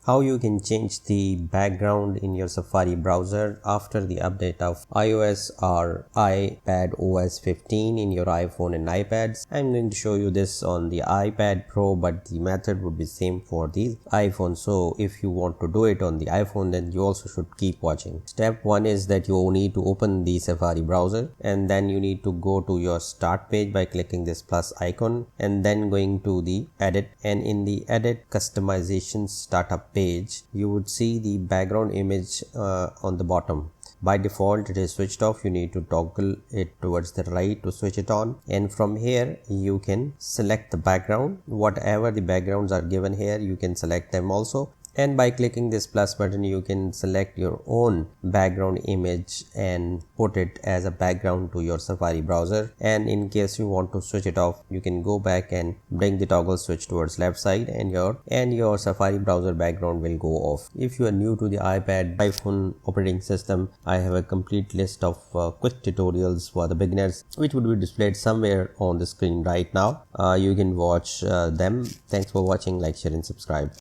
how you can change the background in your Safari browser after the update of iOS or iPadOS 15 in your iPhone and iPads. I'm going to show you this on the iPad Pro, but the method would be same for the iPhone. So if you want to do it on the iPhone, then you also should keep watching. Step 1 is that you need to open the Safari browser, and then you need to go to your start page by clicking this plus icon and then going to the edit, and in the edit customization startup page you would see the background image on the bottom. By default it is switched off. You need to toggle it towards the right to switch it on, and from here you can select the background. Whatever the backgrounds are given here, you can select them also, and by clicking this plus button you can select your own background image and put it as a background to your Safari browser. And in case you want to switch it off, you can go back and bring the toggle switch towards left side, and your Safari browser background will go off. If you are new to the iPhone operating system, I have a complete list of quick tutorials for the beginners which would be displayed somewhere on the screen right now. You can watch them. Thanks for watching. Like, share and subscribe.